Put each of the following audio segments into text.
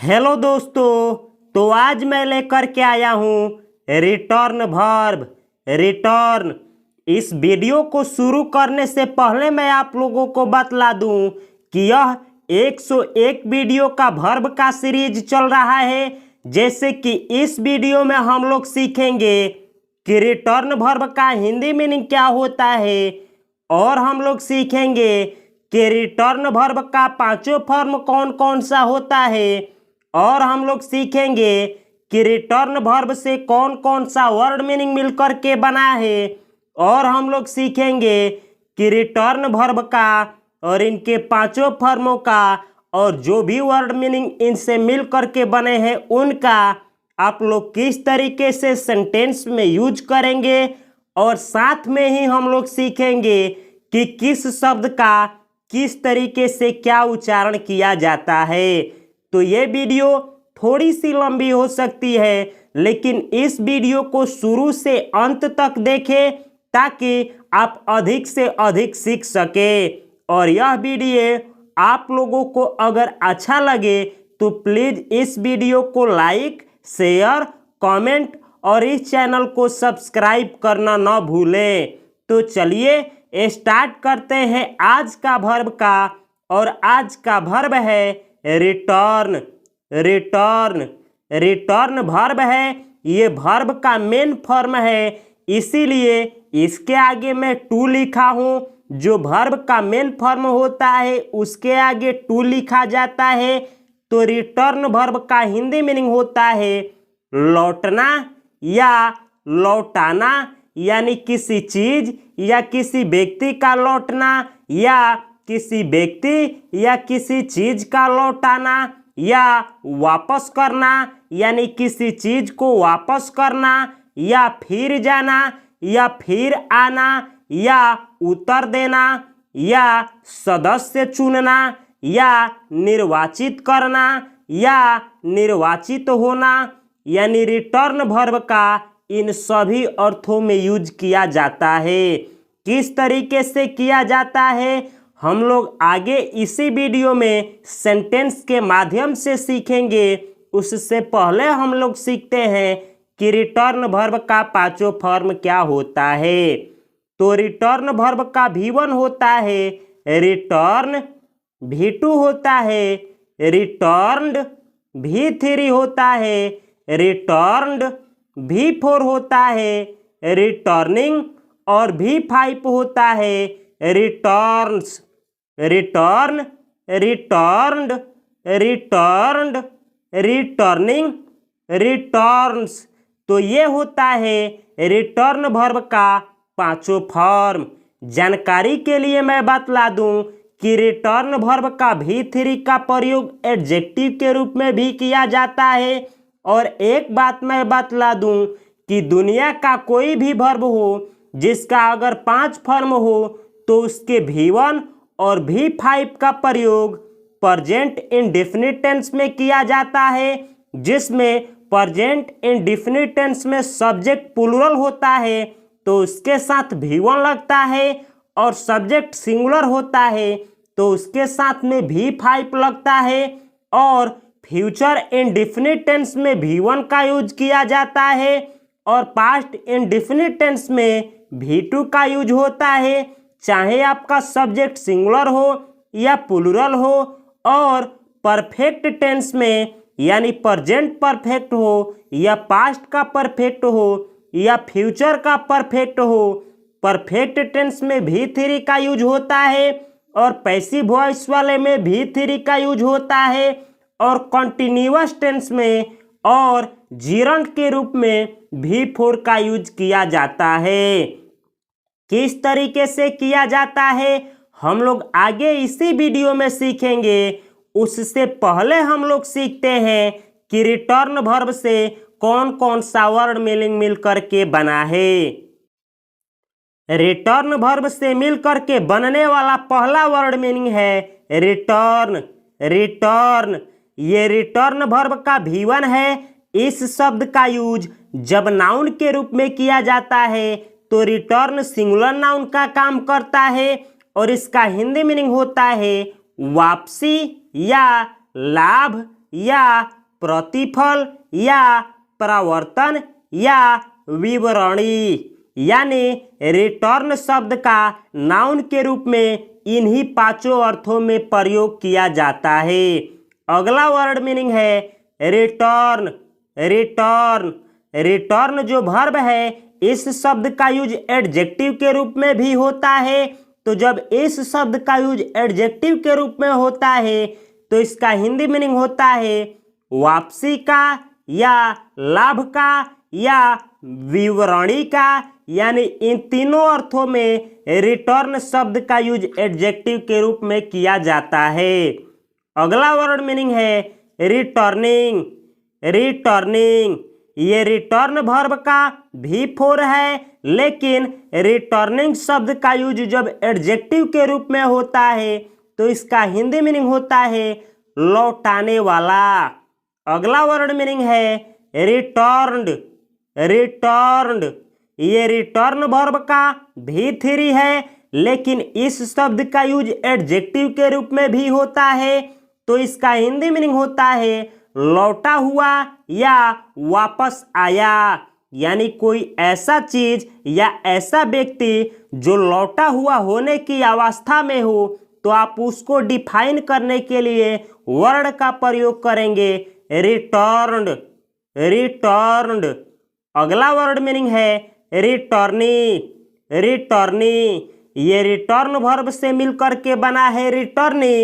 Hello दोस्तों, तो आज मैं लेकर के आया हूँ रिटर्न वर्ब। रिटर्न। इस वीडियो को शुरू करने से पहले मैं आप लोगों को बतला दूं कि यह 101 वीडियो का वर्ब का सीरीज चल रहा है। जैसे कि इस वीडियो में हम लोग सीखेंगे कि रिटर्न वर्ब का हिंदी मीनिंग क्या होता है, और हम लोग सीखेंगे कि रिटर्न वर्ब का पांचों फॉर्म कौन कौन सा होता है, और हम लोग सीखेंगे कि रिटर्न वर्ब से कौन कौन सा वर्ड मीनिंग मिलकर के बना है, और हम लोग सीखेंगे कि रिटर्न वर्ब का और इनके पांचों फॉर्मों का और जो भी वर्ड मीनिंग इनसे मिल करके बने हैं उनका आप लोग किस तरीके से सेंटेंस में यूज करेंगे, और साथ में ही हम लोग सीखेंगे कि किस शब्द का किस तरीके से क्या उच्चारण किया जाता है। तो ये वीडियो थोड़ी सी लंबी हो सकती है, लेकिन इस वीडियो को शुरू से अंत तक देखें ताकि आप अधिक से अधिक सीख सके। और यह वीडियो आप लोगों को अगर अच्छा लगे तो प्लीज़ इस वीडियो को लाइक, शेयर, कमेंट और इस चैनल को सब्सक्राइब करना ना भूलें। तो चलिए स्टार्ट करते हैं आज का वर्ब का, और आज का वर्ब है रिटर्न। रिटर्न। रिटर्न वर्ब है, ये वर्ब का मेन फॉर्म है, इसीलिए इसके आगे मैं टू लिखा हूँ। जो वर्ब का मेन फॉर्म होता है उसके आगे टू लिखा जाता है। तो रिटर्न वर्ब का हिंदी मीनिंग होता है लौटना या लौटाना, यानी किसी चीज या किसी व्यक्ति का लौटना, या किसी व्यक्ति या किसी चीज का लौटाना, या वापस करना यानी किसी चीज को वापस करना, या फिर जाना या फिर आना, या उत्तर देना, या सदस्य चुनना, या निर्वाचित करना, या निर्वाचित होना, यानी रिटर्न वर्ब का इन सभी अर्थों में यूज किया जाता है। किस तरीके से किया जाता है हम लोग आगे इसी वीडियो में सेंटेंस के माध्यम से सीखेंगे। उससे पहले हम लोग सीखते हैं कि रिटर्न वर्ब का पांचों फॉर्म क्या होता है। तो रिटर्न वर्ब का V1 होता है रिटर्न, V2 होता है रिटर्न्ड, V3 होता है रिटर्न्ड, V4 होता है रिटर्निंग, और V5 होता है returns. Return, returned, returned, returning, returns. तो ये होता है रिटर्न वर्ब का पांचों फॉर्म। जानकारी के लिए मैं बतला दूं कि रिटर्न वर्ब का V3 का प्रयोग एडजेक्टिव के रूप में भी किया जाता है। और एक बात मैं बतला दूं कि दुनिया का कोई भी वर्ब हो जिसका अगर 5 फॉर्म हो तो उसके V1 और V5 का प्रयोग प्रेजेंट इंडेफिनिट टेंस में किया जाता है, जिसमें प्रेजेंट इंडेफिनिट टेंस में सब्जेक्ट प्लूरल होता है तो उसके साथ V1 लगता है, और सब्जेक्ट सिंगुलर होता है तो उसके साथ में V5 लगता है, और फ्यूचर इंडेफिनिट टेंस में V1 का यूज किया जाता है, और पास्ट इंडेफिनिट टेंस में V2 का यूज होता है, चाहे आपका सब्जेक्ट सिंगुलर हो या प्लूरल हो। और परफेक्ट टेंस में यानी प्रेजेंट परफेक्ट हो या पास्ट का परफेक्ट हो या फ्यूचर का परफेक्ट हो, परफेक्ट टेंस में V3 का यूज होता है, और पैसिव वॉइस वाले में V3 का यूज होता है, और कॉन्टिन्यूअस टेंस में और जिरंड के रूप में V4 का यूज किया जाता है। किस तरीके से किया जाता है हम लोग आगे इसी वीडियो में सीखेंगे। उससे पहले हम लोग सीखते हैं कि रिटर्न वर्ब से कौन कौन सा वर्ड मीनिंग मिल करके बना है। रिटर्न वर्ब से मिल करके बनने वाला पहला वर्ड मीनिंग है रिटर्न। रिटर्न। ये रिटर्न वर्ब का V1 है। इस शब्द का यूज जब नाउन के रूप में किया जाता है तो रिटर्न सिंगुलर नाउन का काम करता है, और इसका हिंदी मीनिंग होता है वापसी या लाभ या प्रतिफल या प्रवर्तन या विवरणी। यानी रिटर्न शब्द का नाउन के रूप में इन्हीं पांचों अर्थों में प्रयोग किया जाता है। अगला वर्ड मीनिंग है रिटर्न। रिटर्न रिटर्न जो वर्ब है इस शब्द का यूज एडजेक्टिव के रूप में भी होता है। तो जब इस शब्द का यूज एडजेक्टिव के रूप में होता है तो इसका हिंदी मीनिंग होता है वापसी का या लाभ का या विवरणी का। यानी इन तीनों अर्थों में रिटर्न शब्द का यूज एडजेक्टिव के रूप में किया जाता है। अगला वर्ड मीनिंग है रिटर्निंग। रिटर्निंग ये रिटर्न वर्ब का भी फॉर्म है, लेकिन रिटर्निंग शब्द का यूज जब एडजेक्टिव के रूप में होता है तो इसका हिंदी मीनिंग होता है लौटाने वाला। अगला वर्ड मीनिंग है रिटर्न्ड। रिटर्न्ड ये रिटर्न वर्ब का भी थ्री है, लेकिन इस शब्द का यूज एडजेक्टिव के रूप में भी होता है तो इसका हिंदी मीनिंग होता है लौटा हुआ या वापस आया। यानी कोई ऐसा चीज या ऐसा व्यक्ति जो लौटा हुआ होने की अवस्था में हो तो आप उसको डिफाइन करने के लिए वर्ड का प्रयोग करेंगे रिटर्न्ड। रिटर्न्ड अगला वर्ड मीनिंग है रिटर्नी। रिटर्नी ये रिटर्न वर्ब से मिलकर के बना है रिटर्नी।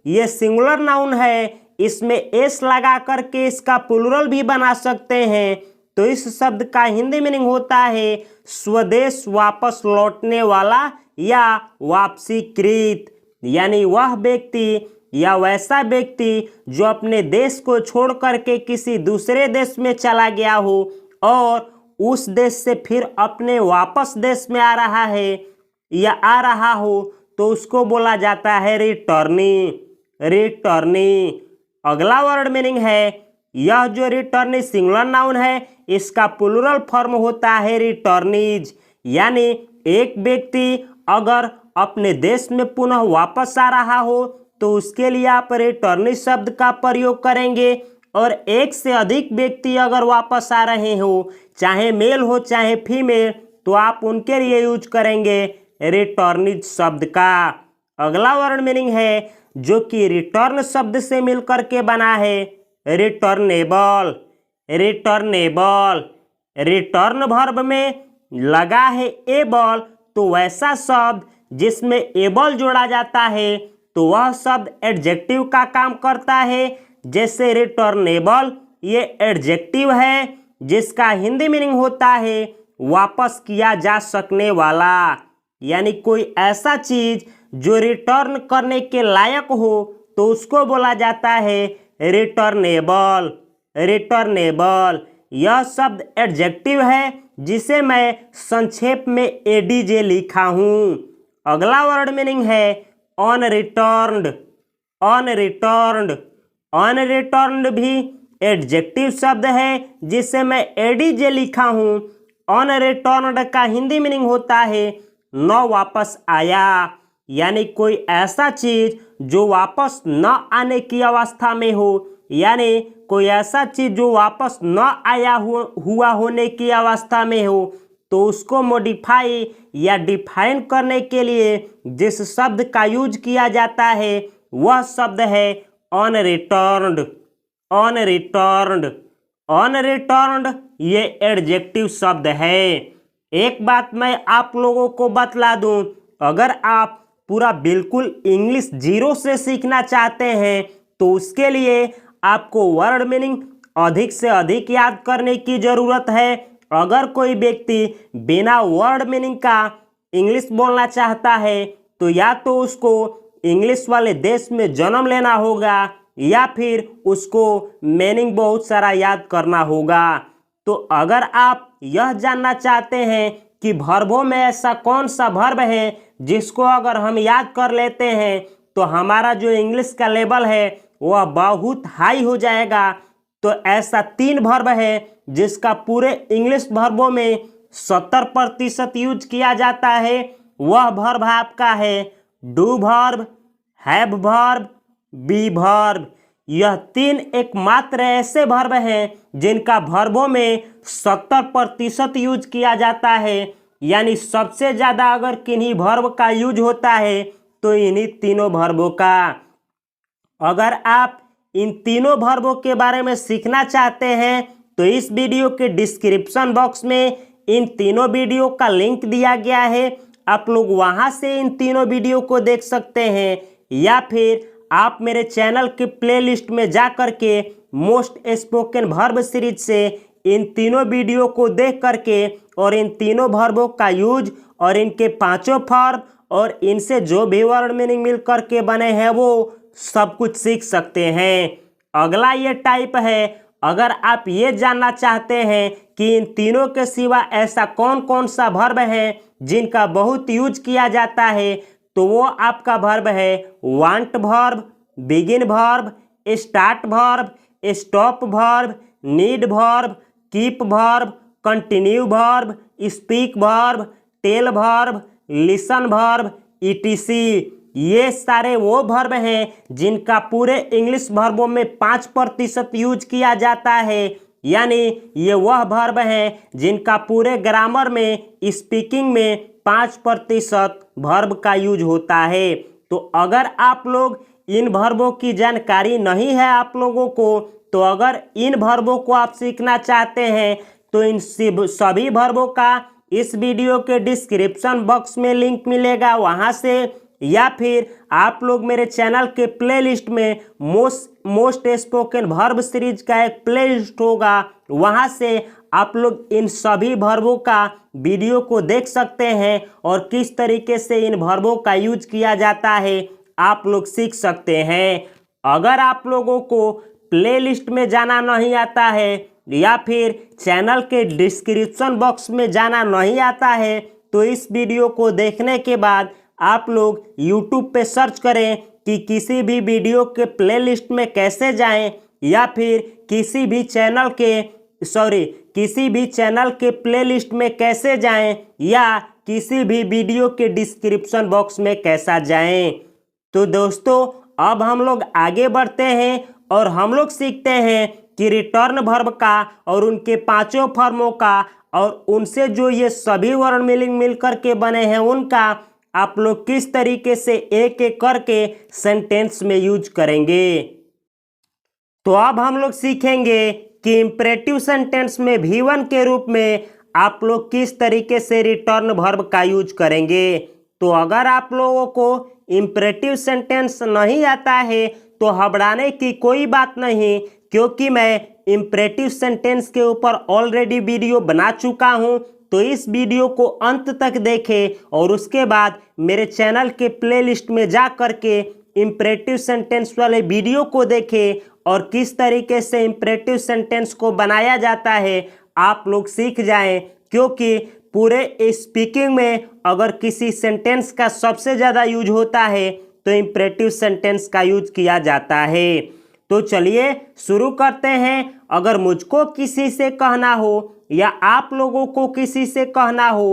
ये सिंगुलर नाउन है, इसमें एस लगा करके इसका प्लूरल भी बना सकते हैं। तो इस शब्द का हिंदी मीनिंग होता है स्वदेश वापस लौटने वाला या वापसीकृत। यानी वह व्यक्ति या वैसा व्यक्ति जो अपने देश को छोड़ करके किसी दूसरे देश में चला गया हो और उस देश से फिर अपने वापस देश में आ रहा है या आ रहा हो तो उसको बोला जाता है रिटर्नी। रिटर्नी अगला वर्ड मीनिंग है यह जो रिटर्नी सिंगुलर नाउन है इसका प्लूरल फॉर्म होता है रिटर्नीज। यानी एक व्यक्ति अगर अपने देश में पुनः वापस आ रहा हो तो उसके लिए आप रिटर्नी शब्द का प्रयोग करेंगे, और एक से अधिक व्यक्ति अगर वापस आ रहे हो चाहे मेल हो चाहे फीमेल तो आप उनके लिए यूज करेंगे रिटर्नीज शब्द का। अगला वर्ड मीनिंग है जो कि रिटर्न शब्द से मिलकर के बना है रिटर्नेबल। रिटर्नेबल रिटर्न वर्ब में लगा है एबल, तो वैसा शब्द जिसमें एबल जोड़ा जाता है तो वह शब्द एडजेक्टिव का काम करता है। जैसे रिटर्नेबल ये एडजेक्टिव है जिसका हिंदी मीनिंग होता है वापस किया जा सकने वाला। यानी कोई ऐसा चीज जो रिटर्न करने के लायक हो तो उसको बोला जाता है रिटर्नेबल। रिटर्नेबल यह शब्द एडजेक्टिव है जिसे मैं संक्षेप में एडीजे लिखा हूं। अगला वर्ड मीनिंग है अनरिटर्न्ड। अनरिटर्न्ड अनरिटर्न्ड भी एडजेक्टिव शब्द है जिसे मैं एडीजे लिखा हूं। अनरिटर्न्ड का हिंदी मीनिंग होता है न वापस आया। यानी कोई ऐसा चीज जो वापस न आने की अवस्था में हो, यानी कोई ऐसा चीज जो वापस न आया हुआ होने की अवस्था में हो तो उसको मॉडिफाई या डिफाइन करने के लिए जिस शब्द का यूज किया जाता है वह शब्द है अनरिटर्न्ड। अनरिटर्न्ड अनरिटर्न्ड ये एडजेक्टिव शब्द है। एक बात मैं आप लोगों को बतला दूं, अगर आप पूरा बिल्कुल इंग्लिश जीरो से सीखना चाहते हैं तो उसके लिए आपको वर्ड मीनिंग अधिक से अधिक याद करने की ज़रूरत है। अगर कोई व्यक्ति बिना वर्ड मीनिंग का इंग्लिश बोलना चाहता है तो या तो उसको इंग्लिश वाले देश में जन्म लेना होगा या फिर उसको मीनिंग बहुत सारा याद करना होगा। तो अगर आप यह जानना चाहते हैं कि वर्बों में ऐसा कौन सा वर्ब है जिसको अगर हम याद कर लेते हैं तो हमारा जो इंग्लिश का लेवल है वह बहुत हाई हो जाएगा, तो ऐसा 3 वर्ब है जिसका पूरे इंग्लिश वर्बों में 70% यूज किया जाता है। वह वर्ब आपका है do verb, have verb, be verb. यह तीन एकमात्र ऐसे वर्ब हैं जिनका वर्बों में 70% यूज किया जाता है। यानी सबसे ज़्यादा अगर किन्हीं वर्ब का यूज होता है तो इन्हीं तीनों वर्बों का। अगर आप इन तीनों वर्बों के बारे में सीखना चाहते हैं तो इस वीडियो के डिस्क्रिप्शन बॉक्स में इन तीनों वीडियो का लिंक दिया गया है। आप लोग वहां से इन तीनों वीडियो को देख सकते हैं, या फिर आप मेरे चैनल के प्लेलिस्ट में जा करके मोस्ट स्पोकन वर्ब सीरीज से इन तीनों वीडियो को देख करके और इन तीनों वर्बों का यूज और इनके पांचों फॉर्म और इनसे जो भी वर्ड मीनिंग मिल करके बने हैं वो सब कुछ सीख सकते हैं। अगला ये टाइप है, अगर आप ये जानना चाहते हैं कि इन तीनों के सिवा ऐसा कौन कौन सा वर्ब है जिनका बहुत यूज किया जाता है, तो वो आपका वर्ब है want verb, begin verb, start verb, stop verb, need verb, keep verb, continue verb, speak verb, tell verb, listen verb, ETC. ये सारे वो वर्ब हैं जिनका पूरे इंग्लिश वर्बों में 5% यूज किया जाता है। यानी ये वह वर्ब हैं जिनका पूरे ग्रामर में स्पीकिंग में 5% वर्ब का यूज होता है। तो अगर आप लोग इन वर्बों की जानकारी नहीं है आप लोगों को, तो अगर इन वर्बों को आप सीखना चाहते हैं तो इन सभी वर्बों का इस वीडियो के डिस्क्रिप्शन बॉक्स में लिंक मिलेगा, वहां से, या फिर आप लोग मेरे चैनल के प्लेलिस्ट में मोस्ट स्पोकन वर्ब सीरीज का एक प्लेलिस्ट होगा, वहां से आप लोग इन सभी वर्बों का वीडियो को देख सकते हैं और किस तरीके से इन वर्बों का यूज किया जाता है आप लोग सीख सकते हैं। अगर आप लोगों को प्लेलिस्ट में जाना नहीं आता है या फिर चैनल के डिस्क्रिप्शन बॉक्स में जाना नहीं आता है, तो इस वीडियो को देखने के बाद आप लोग YouTube पे सर्च करें कि किसी भी वीडियो के प्लेलिस्ट में कैसे जाएं, या फिर किसी भी चैनल के प्लेलिस्ट में कैसे जाएं, या किसी भी वीडियो के डिस्क्रिप्शन बॉक्स में कैसा जाएं। तो दोस्तों अब हम लोग आगे बढ़ते हैं और हम लोग सीखते हैं कि रिटर्न वर्ब का और उनके पांचों फॉर्मों का और उनसे जो ये सभी वर्ण मीनिंग मिल करके बने हैं उनका आप लोग किस तरीके से एक एक करके सेंटेंस में यूज करेंगे। तो अब हम लोग सीखेंगे कि इंपरेटिव सेंटेंस में V1 के रूप में आप लोग किस तरीके से रिटर्न वर्ब का यूज करेंगे। तो अगर आप लोगों को इंपरेटिव सेंटेंस नहीं आता है तो घबराने की कोई बात नहीं, क्योंकि मैं इंपरेटिव सेंटेंस के ऊपर ऑलरेडी वीडियो बना चुका हूं। तो इस वीडियो को अंत तक देखें और उसके बाद मेरे चैनल के प्लेलिस्ट में जा करके इंपरेटिव सेंटेंस वाले वीडियो को देखें और किस तरीके से इंपरेटिव सेंटेंस को बनाया जाता है आप लोग सीख जाएं। क्योंकि पूरे स्पीकिंग में अगर किसी सेंटेंस का सबसे ज़्यादा यूज होता है तो इंपरेटिव सेंटेंस का यूज किया जाता है। तो चलिए शुरू करते हैं। अगर मुझको किसी से कहना हो या आप लोगों को किसी से कहना हो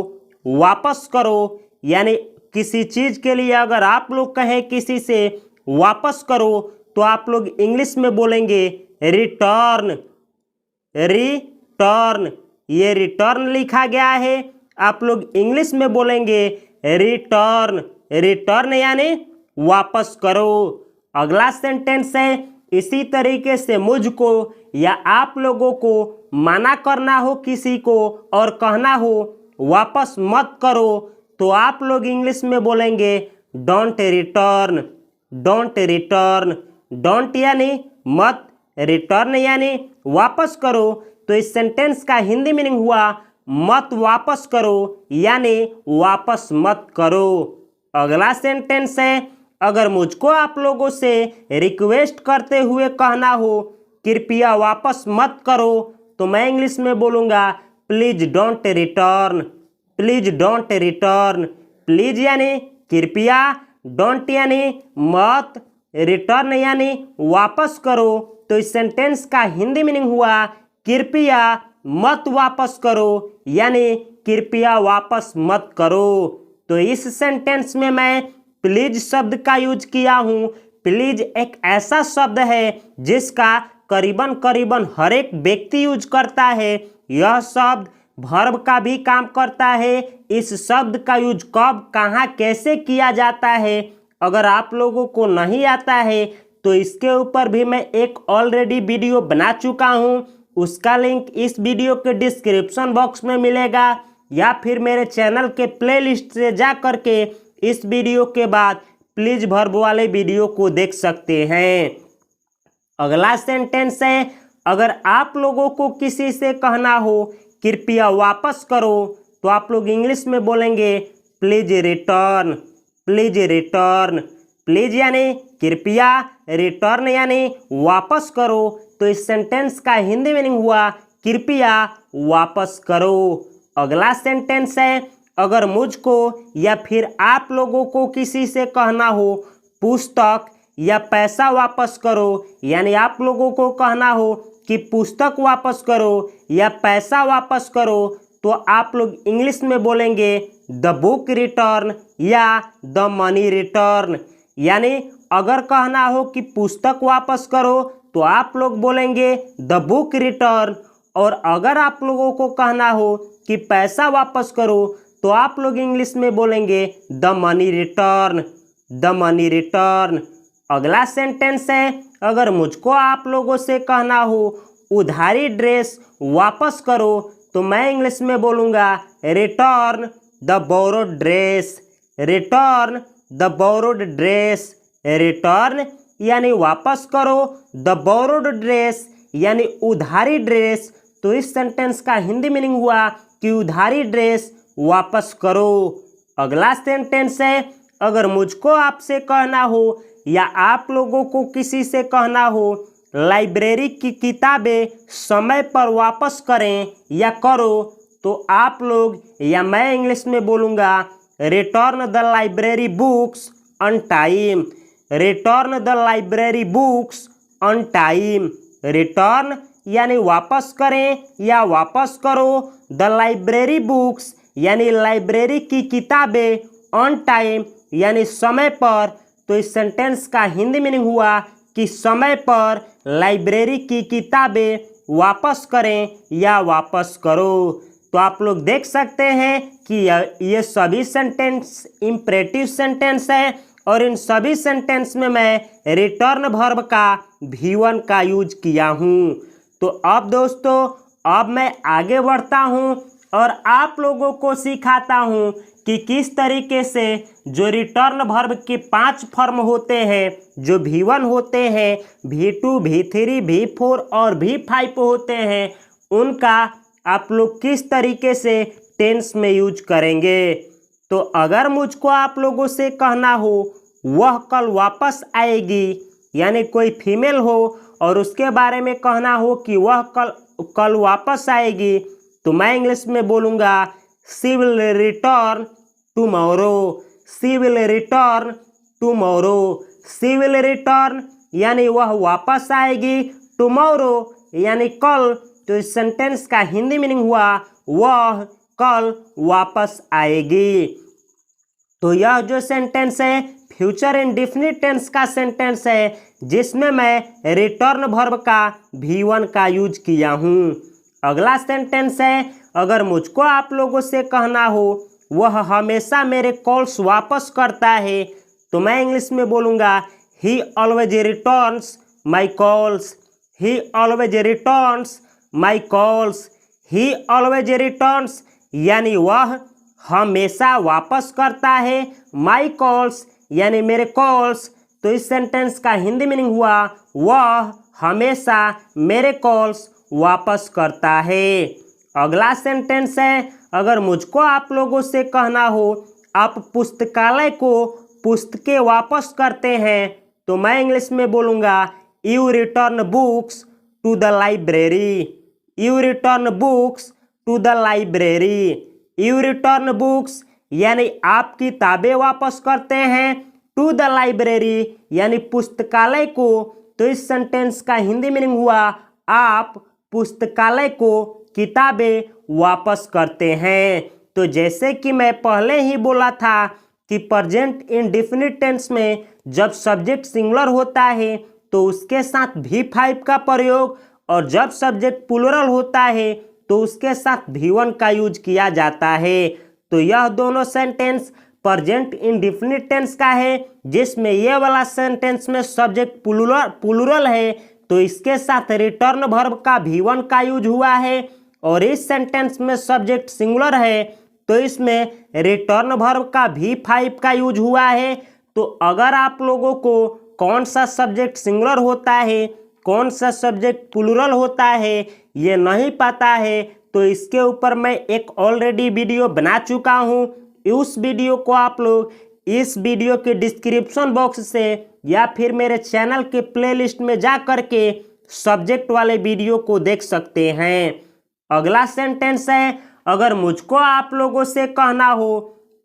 वापस करो, यानी किसी चीज़ के लिए अगर आप लोग कहें किसी से वापस करो तो आप लोग इंग्लिश में बोलेंगे रिटर्न। रिटर्न, ये रिटर्न लिखा गया है, आप लोग इंग्लिश में बोलेंगे रिटर्न। रिटर्न यानी वापस करो। अगला सेंटेंस है, इसी तरीके से मुझको या आप लोगों को मना करना हो किसी को और कहना हो वापस मत करो तो आप लोग इंग्लिश में बोलेंगे don't return. Don't return, don't यानी मत, रिटर्न यानी वापस करो। तो इस सेंटेंस का हिंदी मीनिंग हुआ मत वापस करो, यानी वापस मत करो। अगला सेंटेंस है, अगर मुझको आप लोगों से रिक्वेस्ट करते हुए कहना हो कृपया वापस मत करो तो मैं इंग्लिश में बोलूँगा please don't return. Please don't return, please यानी कृपया, डोंट यानी मत, रिटर्न यानी वापस करो। तो इस सेंटेंस का हिंदी मीनिंग हुआ कृपया मत वापस करो, यानी कृपया वापस मत करो। तो इस सेंटेंस में मैं प्लीज शब्द का यूज किया हूँ। प्लीज एक ऐसा शब्द है जिसका करीबन करीबन हर एक व्यक्ति यूज करता है। यह शब्द वर्ब का भी काम करता है। इस शब्द का यूज कब, कहाँ, कैसे किया जाता है, अगर आप लोगों को नहीं आता है तो इसके ऊपर भी मैं एक ऑलरेडी वीडियो बना चुका हूँ। उसका लिंक इस वीडियो के डिस्क्रिप्शन बॉक्स में मिलेगा या फिर मेरे चैनल के प्लेलिस्ट से जा करके इस वीडियो के बाद प्लीज वर्ब वाले वीडियो को देख सकते हैं। अगला सेंटेंस है, अगर आप लोगों को किसी से कहना हो कृपया वापस करो तो आप लोग इंग्लिश में बोलेंगे please return. Please return, please यानी कृपया, रिटर्न यानी वापस करो। तो इस सेंटेंस का हिंदी मीनिंग हुआ कृपया वापस करो। अगला सेंटेंस है, अगर मुझको या फिर आप लोगों को किसी से कहना हो पुस्तक या पैसा वापस करो, यानी आप लोगों को कहना हो कि पुस्तक वापस करो या पैसा वापस करो, तो आप लोग इंग्लिश में बोलेंगे द बुक रिटर्न या द मनी रिटर्न। यानी अगर कहना हो कि पुस्तक वापस करो तो आप लोग बोलेंगे द बुक रिटर्न, और अगर आप लोगों को कहना हो कि पैसा वापस करो तो आप लोग इंग्लिश में बोलेंगे the money return. The money return. अगला सेंटेंस है, अगर मुझको आप लोगों से कहना हो उधारी ड्रेस वापस करो तो मैं इंग्लिश में बोलूँगा return the borrowed dress. Return the borrowed dress. Return यानी वापस करो, द बोरोड ड्रेस यानी उधारी ड्रेस। तो इस सेंटेंस का हिंदी मीनिंग हुआ कि उधारी ड्रेस वापस करो। अगला सेंटेंस है, अगर मुझको आपसे कहना हो या आप लोगों को किसी से कहना हो लाइब्रेरी की किताबें समय पर वापस करें या करो, तो आप लोग या मैं इंग्लिश में बोलूँगा return the library books on time. Return the library books on time. Return यानी वापस करें या वापस करो, द लाइब्रेरी बुक्स यानी लाइब्रेरी की किताबें, ऑन टाइम यानी समय पर। तो इस सेंटेंस का हिंदी मीनिंग हुआ कि समय पर लाइब्रेरी की किताबें वापस करें या वापस करो। तो आप लोग देख सकते हैं कि ये सभी सेंटेंस इंपरेटिव सेंटेंस है और इन सभी सेंटेंस में मैं रिटर्न वर्ब का V1 का यूज किया हूँ। तो अब दोस्तों, अब मैं आगे बढ़ता हूँ और आप लोगों को सिखाता हूँ कि किस तरीके से जो रिटर्न वर्ब के 5 फॉर्म होते हैं, जो V1 होते हैं, V2, V3, V4 और V5 होते हैं, उनका आप लोग किस तरीके से टेंस में यूज करेंगे। तो अगर मुझको आप लोगों से कहना हो वह कल वापस आएगी, यानी कोई फीमेल हो और उसके बारे में कहना हो कि वह कल वापस आएगी, तो मैं इंग्लिश में बोलूँगा she will return tomorrow. She will return tomorrow. She will return यानी वह वापस आएगी, टुमारो यानी कल। तो इस सेंटेंस का हिंदी मीनिंग हुआ वह कल वापस आएगी। तो यह जो सेंटेंस है फ्यूचर इंडेफिनिट टेंस का सेंटेंस है, जिसमें मैं रिटर्न वर्ब का V1 का यूज किया हूँ। अगला सेंटेंस है, अगर मुझको आप लोगों से कहना हो वह हमेशा मेरे कॉल्स वापस करता है, तो मैं इंग्लिश में बोलूँगा ही ऑलवेज रिटर्न्स माई कॉल्स। ही ऑलवेज रिटर्न्स माई कॉल्स। ही ऑलवेज रिटर्न्स यानी वह हमेशा वापस करता है, माई कॉल्स यानी मेरे कॉल्स। तो इस सेंटेंस का हिंदी मीनिंग हुआ वह हमेशा मेरे कॉल्स वापस करता है। अगला सेंटेंस है, अगर मुझको आप लोगों से कहना हो आप पुस्तकालय को पुस्तकें वापस करते हैं, तो मैं इंग्लिश में बोलूँगा you return books to the library. You return books to the library. You return books यानी आप किताबें वापस करते हैं, टू द लाइब्रेरी यानी पुस्तकालय को। तो इस सेंटेंस का हिंदी मीनिंग हुआ आप पुस्तकालय को किताबें वापस करते हैं। तो जैसे कि मैं पहले ही बोला था कि प्रेजेंट इंडेफिनिट टेंस में जब सब्जेक्ट सिंगुलर होता है तो उसके साथ V5 का प्रयोग, और जब सब्जेक्ट प्लूरल होता है तो उसके साथ V1 का यूज किया जाता है। तो यह दोनों सेंटेंस प्रेजेंट इंडेफिनिट टेंस का है, जिसमें यह वाला सेंटेंस में सब्जेक्ट प्लूरल है तो इसके साथ रिटर्न वर्ब का V1 का यूज हुआ है, और इस सेंटेंस में सब्जेक्ट सिंगुलर है तो इसमें रिटर्न वर्ब का V5 का यूज हुआ है। तो अगर आप लोगों को कौन सा सब्जेक्ट सिंगुलर होता है, कौन सा सब्जेक्ट प्लूरल होता है, ये नहीं पता है तो इसके ऊपर मैं एक ऑलरेडी वीडियो बना चुका हूँ। उस वीडियो को आप लोग इस वीडियो के डिस्क्रिप्शन बॉक्स से या फिर मेरे चैनल के प्लेलिस्ट में जा करके सब्जेक्ट वाले वीडियो को देख सकते हैं। अगला सेंटेंस है, अगर मुझको आप लोगों से कहना हो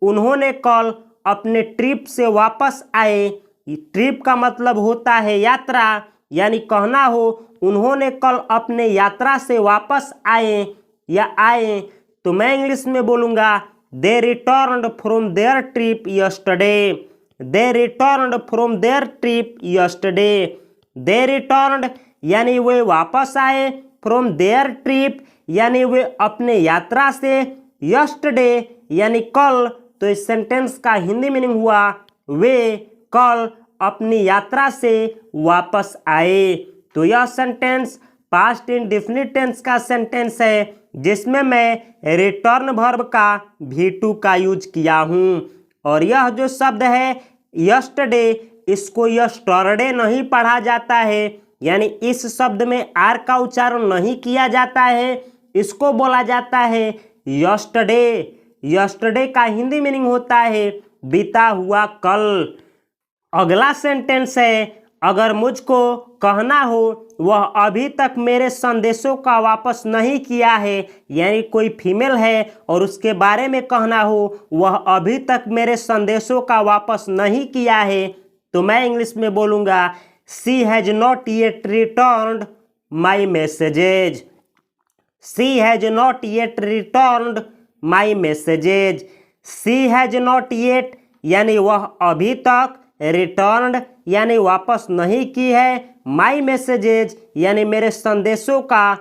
उन्होंने कल अपने ट्रिप से वापस आए। ट्रिप का मतलब होता है यात्रा, यानी कहना हो उन्होंने कल अपने यात्रा से वापस आए या आए, तो मैं इंग्लिश में बोलूँगा they returned from their trip yesterday. They returned from their trip yesterday. They returned यानी वे वापस आए, फ्रॉम देयर ट्रिप यानी वे अपने यात्रा से, यस्टरडे यानी कल, तो इस सेंटेंस का हिंदी मीनिंग हुआ वे कल अपनी यात्रा से वापस आए। तो यह सेंटेंस पास्ट इंडेफिनिट टेंस का सेंटेंस है, जिसमें मैं रिटर्न वर्ब का V2 का यूज किया हूँ। और यह जो शब्द है यस्टरडे, इसको यस्टरडे नहीं पढ़ा जाता है, यानी इस शब्द में आर का उच्चारण नहीं किया जाता है, इसको बोला जाता है यस्टरडे। यस्टरडे का हिंदी मीनिंग होता है बीता हुआ कल। अगला सेंटेंस है, अगर मुझको कहना हो वह अभी तक मेरे संदेशों का वापस नहीं किया है, यानी कोई फीमेल है और उसके बारे में कहना हो वह अभी तक मेरे संदेशों का वापस नहीं किया है, तो मैं इंग्लिश में बोलूँगा she has not yet returned my messages. She has not yet returned my messages. She has not yet यानी वह अभी तक, रिटर्न्ड यानी वापस नहीं की है, माई मैसेजेज यानी मेरे संदेशों का,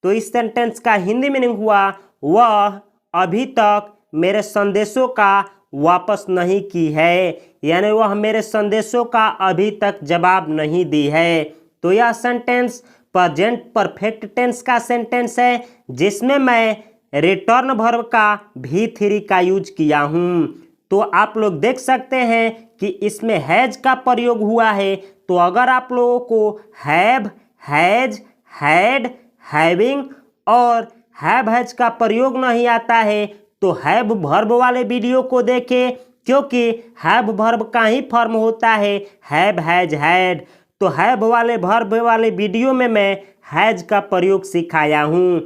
तो इस सेंटेंस का हिंदी मीनिंग हुआ वह अभी तक मेरे संदेशों का वापस नहीं की है, यानी वह मेरे संदेशों का अभी तक जवाब नहीं दी है। तो यह सेंटेंस प्रेजेंट परफेक्ट टेंस का सेंटेंस है, जिसमें मैं रिटर्न वर्ब का V3 का यूज किया हूँ। तो आप लोग देख सकते हैं कि इसमें हैज का प्रयोग हुआ है। तो अगर आप लोगों को हैव, हैज, हैड, हैविंग और हैव हैज का प्रयोग नहीं आता है तो हैव वर्ब वाले वीडियो को देखें, क्योंकि हैव वर्ब का ही फॉर्म होता है हैव, हैज, हैड। तो हैव वाले वर्ब वाले वीडियो में मैं हैज का प्रयोग सिखाया हूँ।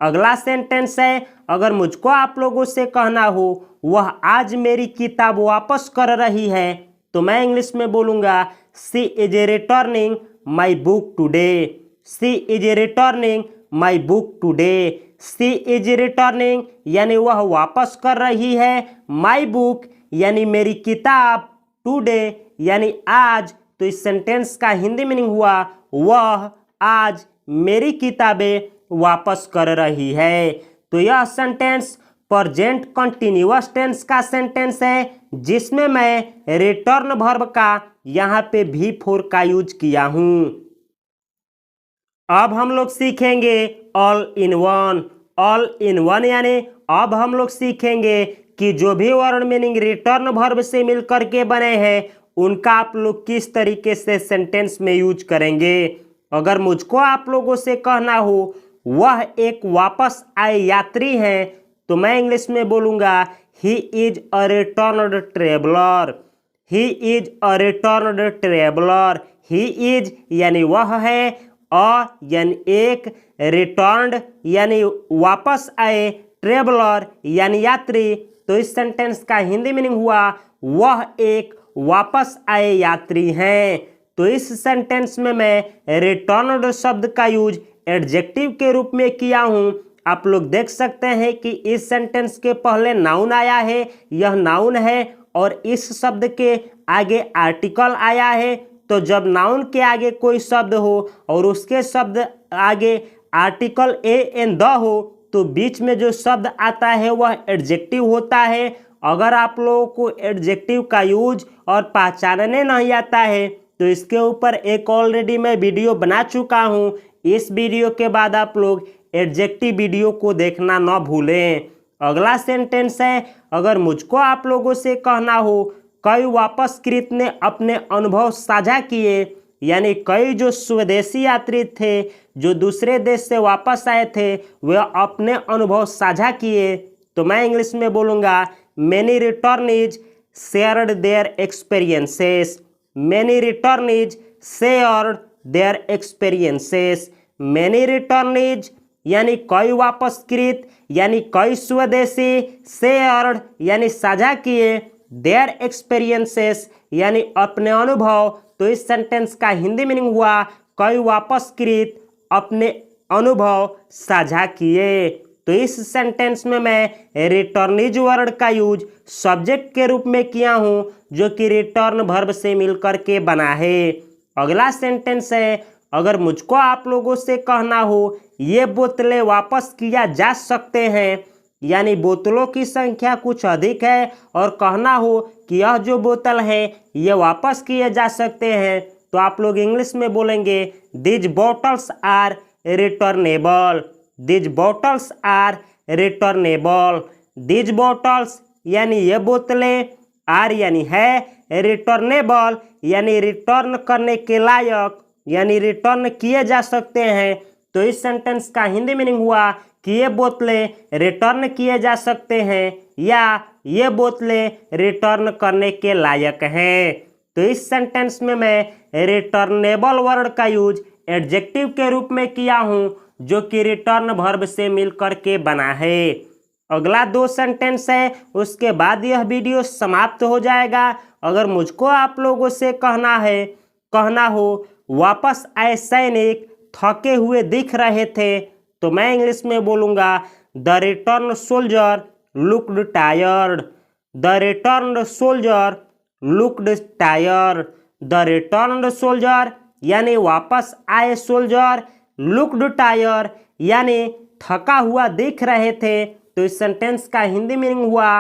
अगला सेंटेंस है, अगर मुझको आप लोगों से कहना हो वह आज मेरी किताब वापस कर रही है, तो मैं इंग्लिश में बोलूँगा she is returning my book today. She is returning my book today. She is returning यानी वह वापस कर रही है, माई बुक यानी मेरी किताब, टुडे यानी आज, तो इस सेंटेंस का हिंदी मीनिंग हुआ वह आज मेरी किताबें वापस कर रही है। तो यह सेंटेंस प्रेजेंट कंटिन्यूअस टेंस का सेंटेंस है, जिसमें मैं रिटर्न वर्ब का यहाँ पे V4 का यूज किया हूँ। अब हम लोग सीखेंगे all in one. All in one यानी अब हम लोग सीखेंगे कि जो भी वर्ड मीनिंग रिटर्न वर्ब से मिलकर के बने हैं उनका आप लोग किस तरीके से सेंटेंस में यूज करेंगे। अगर मुझको आप लोगों से कहना हो वह एक वापस आए यात्री हैं, तो मैं इंग्लिश में बोलूँगा he is a returned traveller. He is a returned traveller. He is यानी वह है, अ यानी एक, रिटर्न्ड यानी वापस आए, ट्रेवलर यानी यात्री, तो इस सेंटेंस का हिंदी मीनिंग हुआ वह एक वापस आए यात्री हैं। तो इस सेंटेंस में मैं रिटर्न्ड शब्द का यूज एडजेक्टिव के रूप में किया हूँ। आप लोग देख सकते हैं कि इस सेंटेंस के पहले नाउन आया है, यह नाउन है, और इस शब्द के आगे आर्टिकल आया है, तो जब नाउन के आगे कोई शब्द हो और उसके शब्द आगे आर्टिकल ए एन द हो तो बीच में जो शब्द आता है वह एडजेक्टिव होता है। अगर आप लोगों को एडजेक्टिव का यूज और पहचानने नहीं आता है तो इसके ऊपर एक ऑलरेडी मैं वीडियो बना चुका हूँ। इस वीडियो के बाद आप लोग एडजेक्टिव वीडियो को देखना न भूलें। अगला सेंटेंस है, अगर मुझको आप लोगों से कहना हो कई वापसकृत ने अपने अनुभव साझा किए, यानी कई जो स्वदेशी यात्री थे जो दूसरे देश से वापस आए थे वे अपने अनुभव साझा किए, तो मैं इंग्लिश में बोलूँगा many returnees shared their experiences. Many returnees shared their experiences. Many returnees यानी कई वापसकृत यानी कई स्वदेशी, शेयर्ड यानी साझा किए, देयर एक्सपीरियंसेस यानी अपने अनुभव। तो इस सेंटेंस का हिंदी मीनिंग हुआ कई वापसकृत अपने अनुभव साझा किए। तो इस सेंटेंस में मैं रिटर्नीज वर्ड का यूज सब्जेक्ट के रूप में किया हूं जो कि रिटर्न वर्ब से मिलकर के बना है। अगला सेंटेंस है, अगर मुझको आप लोगों से कहना हो ये बोतलें वापस किया जा सकते हैं, यानी बोतलों की संख्या कुछ अधिक है और कहना हो कि यह जो बोतल है ये वापस किए जा सकते हैं, तो आप लोग इंग्लिश में बोलेंगे these bottles are returnable. These bottles are returnable. These bottles यानी ये बोतलें, आर यानी है, रिटर्नेबल यानी रिटर्न करने के लायक, यानी रिटर्न किए जा सकते हैं। तो इस सेंटेंस का हिंदी मीनिंग हुआ कि ये बोतलें रिटर्न किए जा सकते हैं या ये बोतलें रिटर्न करने के लायक हैं। तो इस सेंटेंस में मैं रिटर्नेबल वर्ड का यूज एडजेक्टिव के रूप में किया हूं जो कि रिटर्न वर्ब से मिलकर के बना है। अगला 2 सेंटेंस है, उसके बाद यह वीडियो समाप्त हो जाएगा। अगर मुझको आप लोगों से कहना हो वापस आए सैनिक थके हुए दिख रहे थे, तो मैं इंग्लिश में बोलूँगा the return soldier looked tired. The return soldier looked tired. The return soldier यानी वापस आए सोल्जर, लुक्ड टायर यानी थका हुआ दिख रहे थे। तो इस सेंटेंस का हिंदी मीनिंग हुआ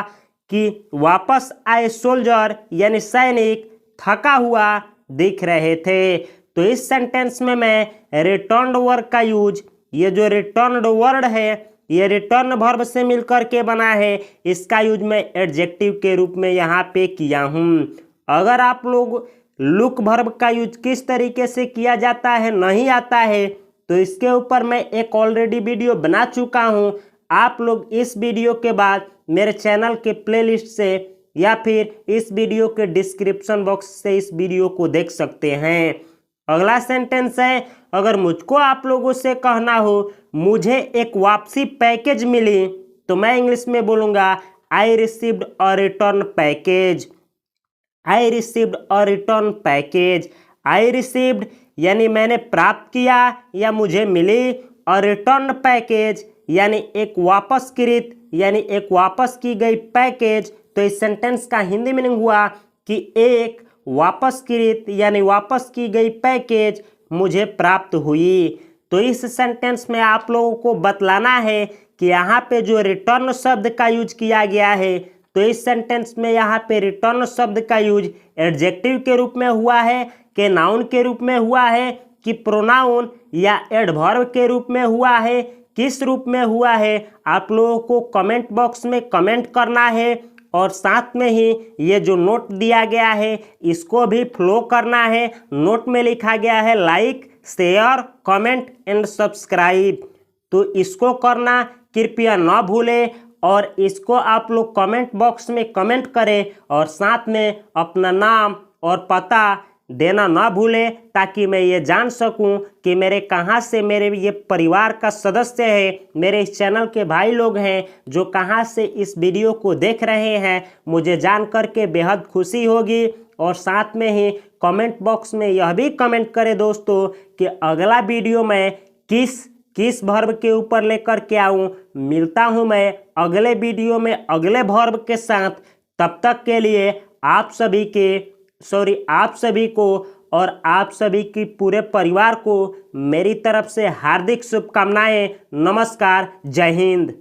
कि वापस आए सोल्जर यानी सैनिक थका हुआ दिख रहे थे। तो इस सेंटेंस में मैं रिटर्न्ड वर्ड का यूज, ये जो रिटर्न्ड वर्ड है ये रिटर्न वर्ब से मिलकर के बना है, इसका यूज मैं एडजेक्टिव के रूप में यहाँ पे किया हूँ। अगर आप लोग लुक वर्ब का यूज किस तरीके से किया जाता है नहीं आता है तो इसके ऊपर मैं एक ऑलरेडी वीडियो बना चुका हूँ। आप लोग इस वीडियो के बाद मेरे चैनल के प्लेलिस्ट से या फिर इस वीडियो के डिस्क्रिप्शन बॉक्स से इस वीडियो को देख सकते हैं। अगला सेंटेंस है, अगर मुझको आप लोगों से कहना हो मुझे एक वापसी पैकेज मिली, तो मैं इंग्लिश में बोलूँगा I received a return package. I received a return package. I received यानी मैंने प्राप्त किया या मुझे मिली, और रिटर्न पैकेज यानी एक वापसकृत यानी एक वापस की गई पैकेज। तो इस सेंटेंस का हिंदी मीनिंग हुआ कि एक वापसकृत यानी वापस की गई पैकेज मुझे प्राप्त हुई। तो इस सेंटेंस में आप लोगों को बतलाना है कि यहाँ पे जो रिटर्न शब्द का यूज किया गया है, तो इस सेंटेंस में यहाँ पे रिटर्न शब्द का यूज एडजेक्टिव के रूप में हुआ है कि नाउन के रूप में हुआ है कि प्रोनाउन या एडवर्ब के रूप में हुआ है, किस रूप में हुआ है आप लोगों को कमेंट बॉक्स में कमेंट करना है। और साथ में ही ये जो नोट दिया गया है इसको भी फॉलो करना है। नोट में लिखा गया है like, share, comment and subscribe, तो इसको करना कृपया न भूलें और इसको आप लोग कमेंट बॉक्स में कमेंट करें और साथ में अपना नाम और पता देना ना भूलें ताकि मैं ये जान सकूं कि मेरे कहाँ से मेरे ये परिवार का सदस्य है, मेरे इस चैनल के भाई लोग हैं जो कहाँ से इस वीडियो को देख रहे हैं। मुझे जान करके बेहद खुशी होगी। और साथ में ही कमेंट बॉक्स में यह भी कमेंट करें दोस्तों कि अगला वीडियो मैं किस वर्ब के ऊपर लेकर के आऊँ। मिलता हूँ मैं अगले वीडियो में अगले वर्ब के साथ। तब तक के लिए आप सभी को और आप सभी की पूरे परिवार को मेरी तरफ से हार्दिक शुभकामनाएं। नमस्कार, जय हिंद।